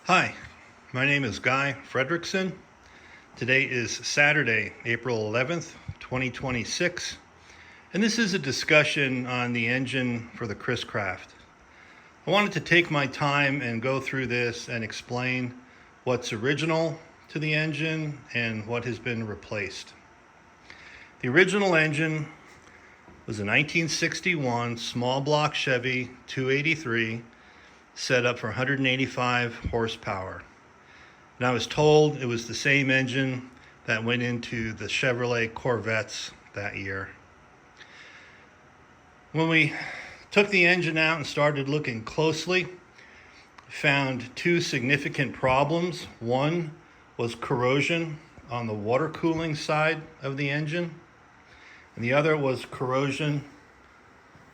Hi, my name is Guy Fredrickson. Today is Saturday, April 11th, 2026, and this is a discussion on the engine for the Chris Craft. I wanted to take my time and go through this and explain what's original to the engine and what has been replaced. The original engine was a 1961 small block Chevy 283 set up for 185 horsepower. And I was told it was the same engine that went into the Chevrolet Corvettes that year. When we took the engine out and started looking closely, found two significant problems. One was corrosion on the water cooling side of the engine, and the other was corrosion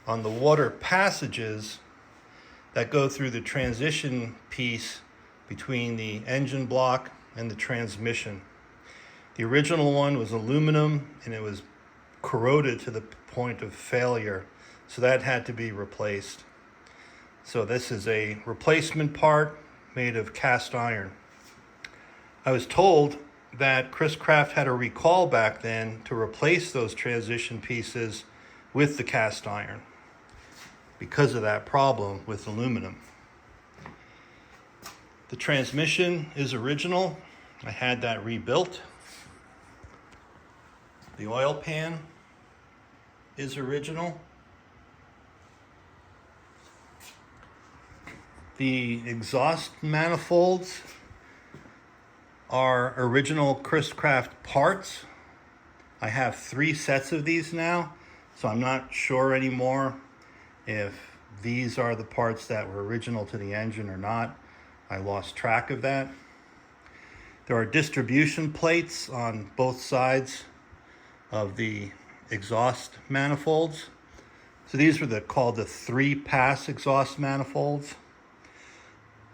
on the water passages that go through the transition piece between the engine block and the transmission. The original one was aluminum and it was corroded to the point of failure, so that had to be replaced. So this is a replacement part made of cast iron. I was told that Chris Craft had a recall back then to replace those transition pieces with the cast iron because of that problem with aluminum. The transmission is original. I had that rebuilt. The oil pan is original. The exhaust manifolds are original Chris Craft parts. I have 3 sets of these now, so I'm not sure anymore if these are the parts that were original to the engine or not. I lost track of that. There are distribution plates on both sides of the exhaust manifolds. So these were called the 3-pass exhaust manifolds.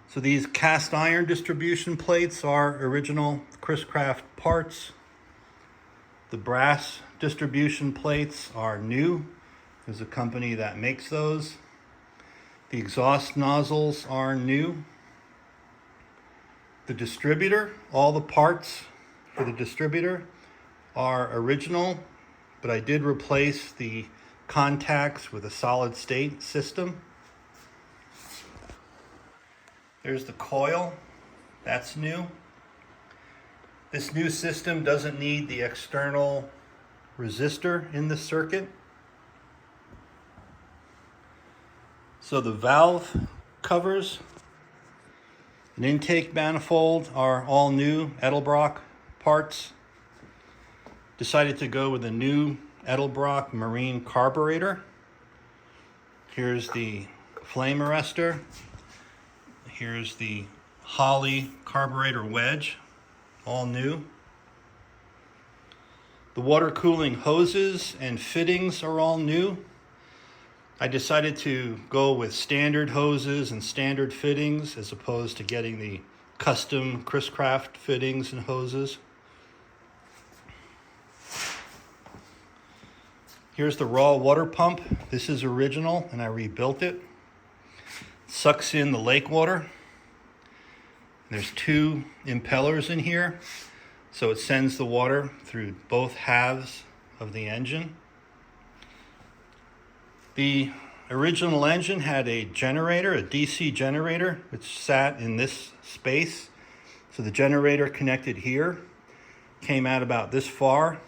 So these cast iron distribution plates are original Chris Craft parts. The brass distribution plates are new. There's a company that makes those. The exhaust nozzles are new. The distributor, all the parts for the distributor are original, but I did replace the contacts with a solid state system. There's the coil, that's new. This new system doesn't need the external resistor in the circuit. So the valve covers and intake manifold are all new Edelbrock parts. Decided to go with a new Edelbrock marine carburetor. Here's the flame arrestor. Here's the Holley carburetor wedge, all new. The water cooling hoses and fittings are all new. I decided to go with standard hoses and standard fittings as opposed to getting the custom Chris Craft fittings and hoses. Here's the raw water pump. This is original and I rebuilt it. Sucks in the lake water. There's 2 impellers in here, so it sends the water through both halves of the engine. The original engine had a generator, a DC generator, which sat in this space. So the generator connected here, came out about this far,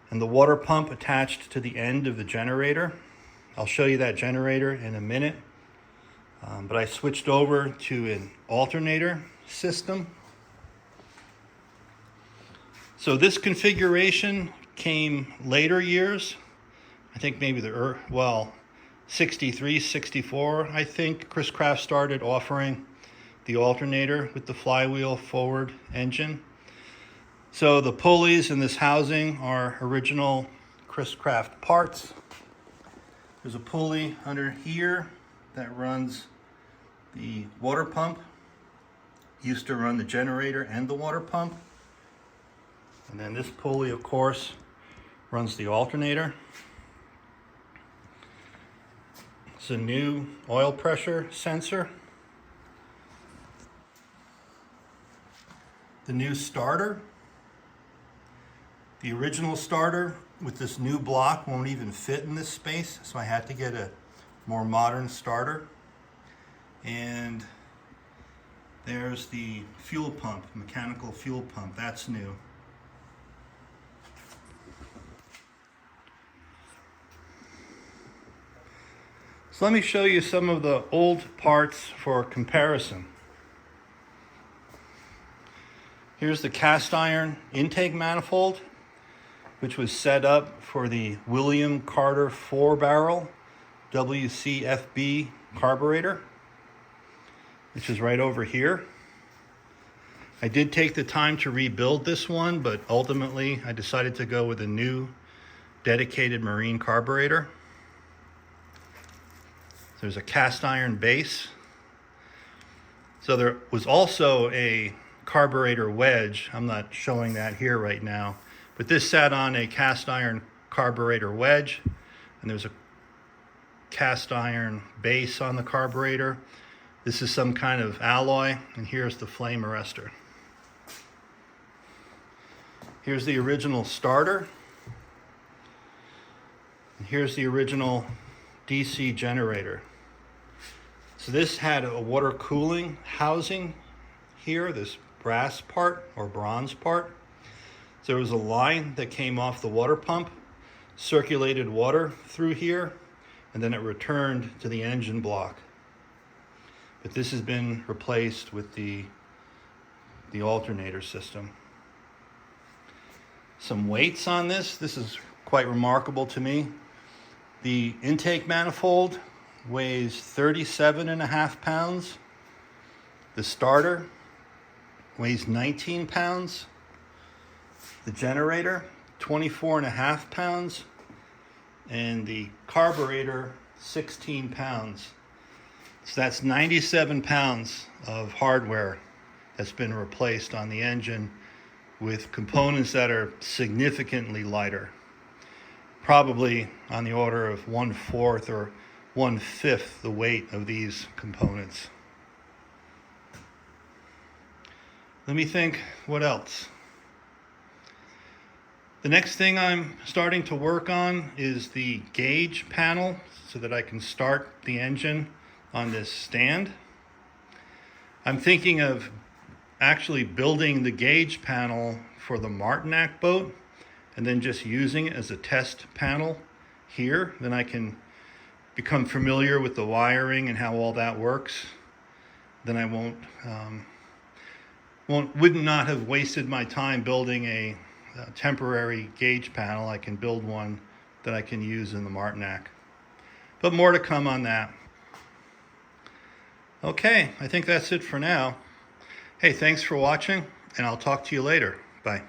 and the water pump attached to the end of the generator. I'll show you that generator in a minute. But I switched over to an alternator system. So this configuration came later years. I think maybe 63, 64, I think Chris Craft started offering the alternator with the flywheel forward engine. So the pulleys in this housing are original Chris Craft parts. There's a pulley under here that runs the water pump. Used to run the generator and the water pump. And then this pulley, of course, runs the alternator. It's a new oil pressure sensor. the new starter. The original starter with this new block won't even fit in this space, so I had to get a more modern starter. And there's the fuel pump, mechanical fuel pump, that's new. So let me show you some of the old parts for comparison. Here's the cast iron intake manifold, which was set up for the William Carter 4-barrel WCFB carburetor, which is right over here. I did take the time to rebuild this one, but ultimately I decided to go with a new dedicated marine carburetor. There's a cast iron base. So there was also a carburetor wedge. I'm not showing that here right now, but this sat on a cast iron carburetor wedge, and there's a cast iron base on the carburetor. This is some kind of alloy, and here's the flame arrestor. Here's the original starter. And here's the original DC generator. So this had a water cooling housing here, this brass part or bronze part. So there was a line that came off the water pump, circulated water through here, and then it returned to the engine block. But this has been replaced with the alternator system. Some weights on this. This is quite remarkable to me. The intake manifold weighs 37.5 pounds. The starter weighs 19 pounds. The generator, 24.5 pounds. And the carburetor, 16 pounds. So that's 97 pounds of hardware that's been replaced on the engine with components that are significantly lighter. Probably on the order of 1/4 or 1/5 the weight of these components. Let me think, what else? The next thing I'm starting to work on is the gauge panel so that I can start the engine on this stand. I'm thinking of actually building the gauge panel for the Martinac boat and then just using it as a test panel here. Then I can become familiar with the wiring and how all that works. Then I would not have wasted my time building a temporary gauge panel. I can build one that I can use in the Martinac. But more to come on that. Okay, I think that's it for now. Hey, thanks for watching, and I'll talk to you later. Bye.